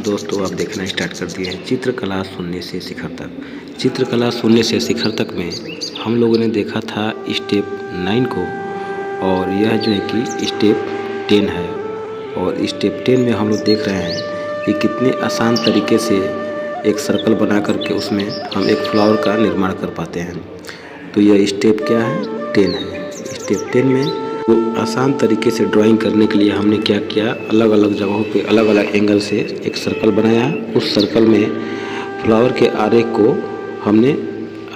दोस्तों, आप देखना स्टार्ट कर दिए हैं चित्रकला शून्य से शिखर तक। चित्रकला शून्य से शिखर तक में हम लोगों ने देखा था स्टेप 9 को, और यह जो है कि स्टेप 10 है। और स्टेप 10 में हम लोग देख रहे हैं कि कितने आसान तरीके से एक सर्कल बना करके उसमें हम एक फ्लावर का निर्माण कर पाते हैं। तो यह स्टेप क्या है? 10 है। स्टेप 10 में तो आसान तरीके से ड्राइंग करने के लिए हमने क्या किया, अलग अलग जगहों पे अलग अलग एंगल से एक सर्कल बनाया। उस सर्कल में फ्लावर के आरेख को हमने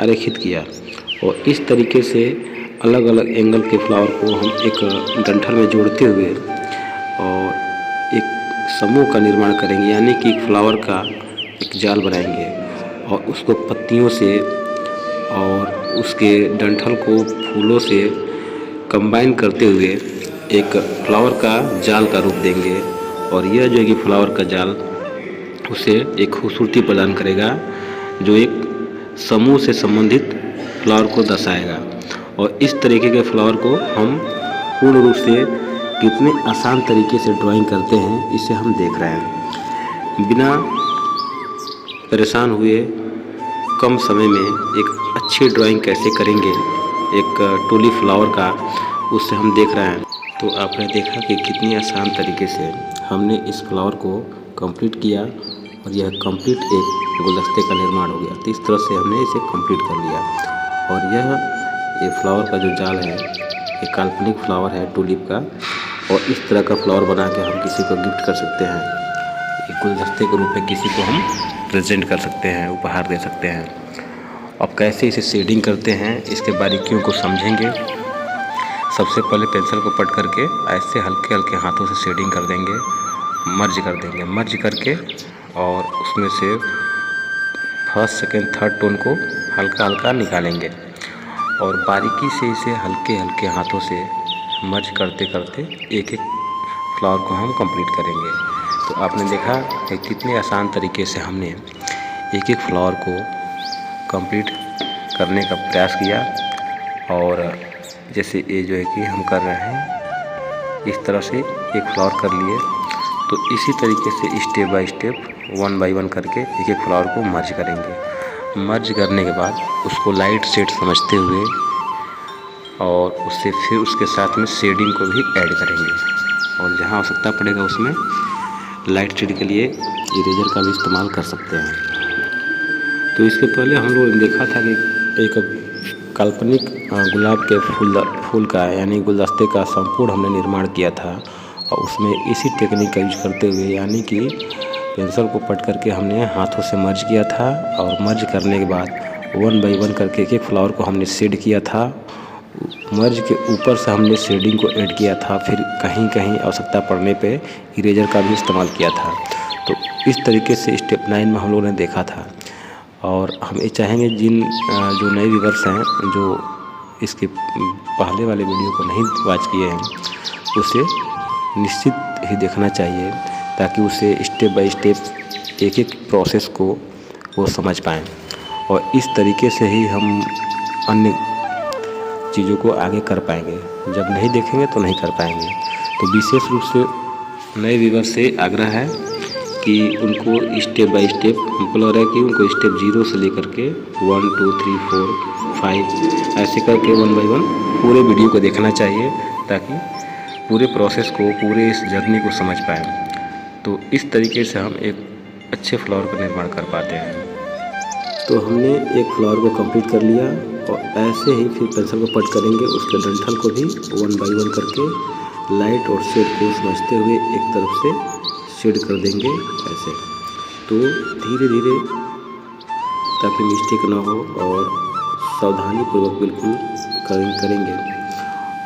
आरेखित किया, और इस तरीके से अलग अलग एंगल के फ्लावर को हम एक डंठल में जोड़ते हुए और एक समूह का निर्माण करेंगे, यानी कि एक फ्लावर का एक जाल बनाएंगे और उसको पत्तियों से और उसके डंठल को फूलों से कंबाइन करते हुए एक फ्लावर का जाल का रूप देंगे। और यह जो है कि फ्लावर का जाल उसे एक खूबसूरती प्रदान करेगा, जो एक समूह से संबंधित फ्लावर को दर्शाएगा। और इस तरीके के फ्लावर को हम पूर्ण रूप से कितने आसान तरीके से ड्राइंग करते हैं, इसे हम देख रहे हैं। बिना परेशान हुए कम समय में एक अच्छी ड्राइंग कैसे करेंगे एक टूलिप फ्लावर का, उससे हम देख रहे हैं। तो आपने देखा कि कितनी आसान तरीके से हमने इस फ्लावर को कंप्लीट किया, और यह कंप्लीट एक गुलदस्ते का निर्माण हो गया। तो इस तरह से हमने इसे कंप्लीट कर लिया। और ये फ्लावर का जो जाल है, एक काल्पनिक फ्लावर है टूलिप का, और इस तरह का फ्लावर बना के हम किसी को गिफ्ट कर सकते हैं। एक गुलदस्ते के रूप में किसी को हम प्रेजेंट कर सकते हैं, उपहार दे सकते हैं। अब कैसे इसे शेडिंग करते हैं, इसके बारीकियों को समझेंगे। सबसे पहले पेंसिल को पट करके ऐसे हल्के हल्के हाथों से शेडिंग कर देंगे, मर्ज करके, और उसमें से फर्स्ट सेकेंड थर्ड टोन को हल्का हल्का निकालेंगे, और बारीकी से इसे हल्के हल्के हाथों से मर्ज करते करते एक एक फ्लावर को हम कंप्लीट करेंगे। तो आपने देखा कि कितने आसान तरीके से हमने एक एक फ्लावर को कंप्लीट करने का प्रयास किया। और जैसे ये जो है कि हम कर रहे हैं, इस तरह से एक फ्लावर कर लिए। तो इसी तरीके से स्टेप बाय स्टेप 1 बाय 1 करके एक एक फ्लावर को मर्ज करेंगे। मर्ज करने के बाद उसको लाइट शेड समझते हुए और उससे फिर उसके साथ में शेडिंग को भी ऐड करेंगे, और जहाँ आवश्यकता पड़ेगा उसमें लाइट शेड के लिए इरेजर का भी इस्तेमाल कर सकते हैं। तो इसके पहले हम लोगों ने देखा था कि एक काल्पनिक गुलाब के फूल का यानी गुलदस्ते का संपूर्ण हमने निर्माण किया था, और उसमें इसी टेक्निक का यूज करते हुए, यानी कि पेंसिल को पट करके हमने हाथों से मर्ज किया था, और मर्ज करने के बाद 1 बाय 1 करके एक एक फ्लावर को हमने शेड किया था। मर्ज के ऊपर से हमने शेडिंग को ऐड किया था, फिर कहीं कहीं आवश्यकता पड़ने पे इरेजर का भी इस्तेमाल किया था। तो इस तरीके से स्टेप 9 में हम लोगों ने देखा था। और हम ये चाहेंगे जो नए व्यूअर्स हैं, जो इसके पहले वाले वीडियो को नहीं वॉच किए हैं, उसे निश्चित ही देखना चाहिए, ताकि उसे स्टेप बाय स्टेप एक एक प्रोसेस को वो समझ पाएँ। और इस तरीके से ही हम अन्य चीज़ों को आगे कर पाएंगे। जब नहीं देखेंगे तो नहीं कर पाएंगे। तो विशेष रूप से नए व्यूअर्स से आग्रह है कि उनको स्टेप बाय स्टेप, हमको लग रहा है कि उनको स्टेप 0 से लेकर के 1 2 3 4 5 ऐसे करके 1 बाय 1 पूरे वीडियो को देखना चाहिए, ताकि पूरे प्रोसेस को, पूरे इस जर्नी को समझ पाएँ। तो इस तरीके से हम एक अच्छे फ्लावर का निर्माण कर पाते हैं। तो हमने एक फ्लावर को कंप्लीट कर लिया, और ऐसे ही फिर पेंसिल को पट करेंगे, उसके डंठल को भी 1 बाय 1 करके लाइट और शेड को समझते हुए एक तरफ से शेड कर देंगे ऐसे। तो धीरे धीरे, ताकि मिस्टेक ना हो, और सावधानी पूर्वक बिल्कुल करेंगे।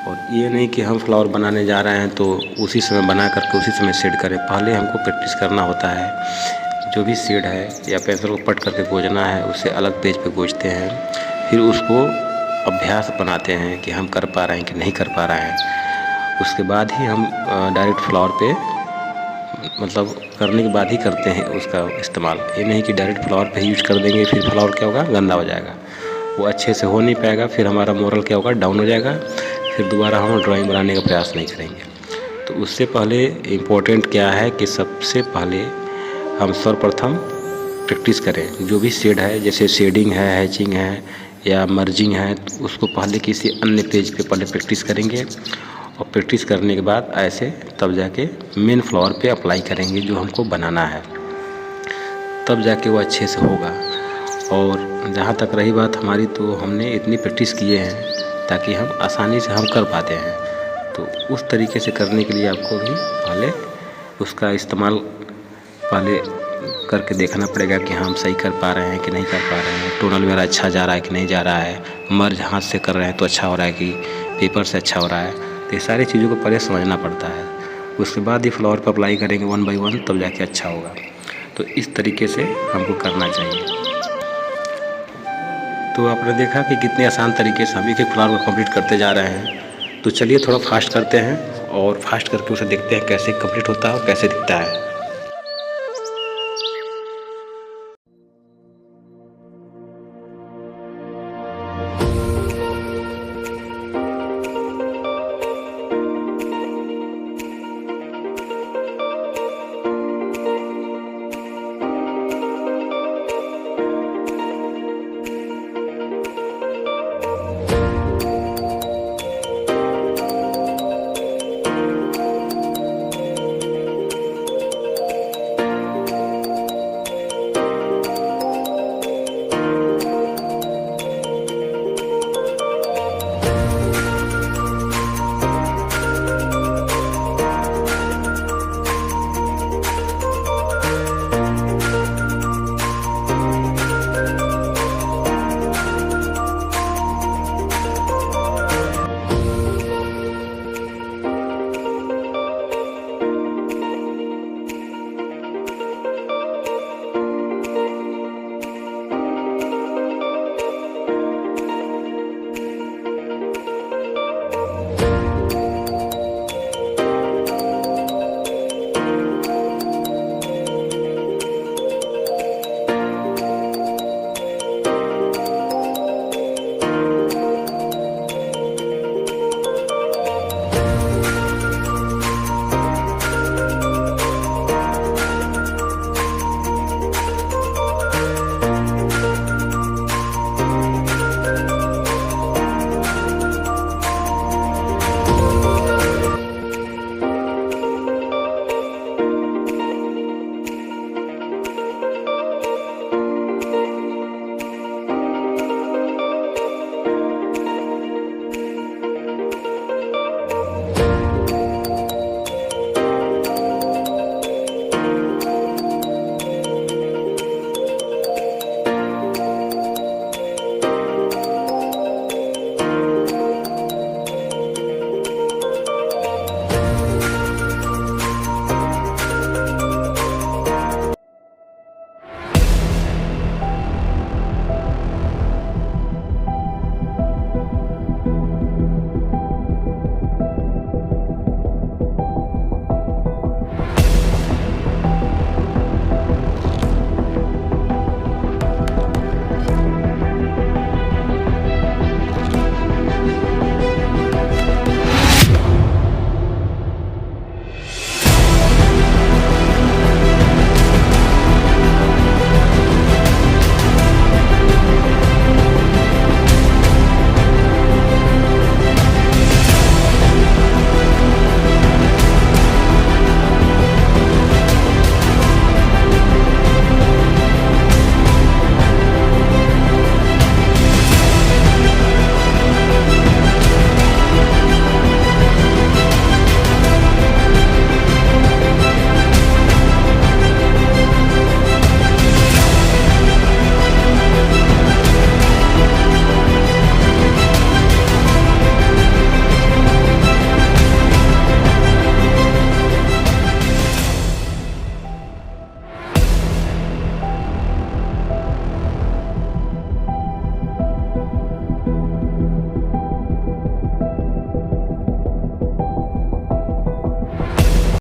और ये नहीं कि हम फ्लावर बनाने जा रहे हैं तो उसी समय बना करके उसी समय शेड करें। पहले हमको प्रैक्टिस करना होता है। जो भी शेड है या पेंसिल को पट करके गोजना है, उसे अलग पेज पे गोजते हैं, फिर उसको अभ्यास बनाते हैं कि हम कर पा रहे हैं कि नहीं कर पा रहे हैं। उसके बाद ही हम डायरेक्ट फ्लावर पे, मतलब करने के बाद ही करते हैं उसका इस्तेमाल। ये नहीं कि डायरेक्ट फ्लावर पे ही यूज कर देंगे, फिर फ्लावर क्या होगा, गंदा हो जाएगा, वो अच्छे से हो नहीं पाएगा, फिर हमारा मोरल क्या होगा, डाउन हो जाएगा, फिर दोबारा हम ड्राइंग बनाने का प्रयास नहीं करेंगे। तो उससे पहले इम्पोर्टेंट क्या है कि सबसे पहले हम सर्वप्रथम प्रैक्टिस करें। जो भी शेड है, जैसे शेडिंग है, हैचिंग है या मर्जिंग है, तो उसको पहले किसी अन्य पेज पे पहले प्रैक्टिस करेंगे और प्रैक्टिस करने के बाद ऐसे तब जाके मेन फ्लावर पे अप्लाई करेंगे जो हमको बनाना है, तब जाके वो अच्छे से होगा। और जहाँ तक रही बात हमारी, तो हमने इतनी प्रैक्टिस किए हैं ताकि हम आसानी से हम कर पाते हैं। तो उस तरीके से करने के लिए आपको भी पहले उसका इस्तेमाल पहले करके देखना पड़ेगा कि हम सही कर पा रहे हैं कि नहीं कर पा रहे हैं, टोनल मेरा अच्छा जा रहा है कि नहीं जा रहा है, मर्ज हाथ से कर रहे हैं तो अच्छा हो रहा है कि पेपर से अच्छा हो रहा है। तो ये सारी चीज़ों को पहले समझना पड़ता है, उसके बाद ही फ्लावर पर अप्लाई करेंगे 1 बाय 1, तब जाके अच्छा होगा। तो इस तरीके से हमको करना चाहिए। तो आपने देखा कि कितने आसान तरीके से हम एक एक फ्लावर को कंप्लीट करते जा रहे हैं। तो चलिए थोड़ा फास्ट करते हैं और फास्ट करके उसे देखते हैं कैसे कंप्लीट होता है और कैसे दिखता है।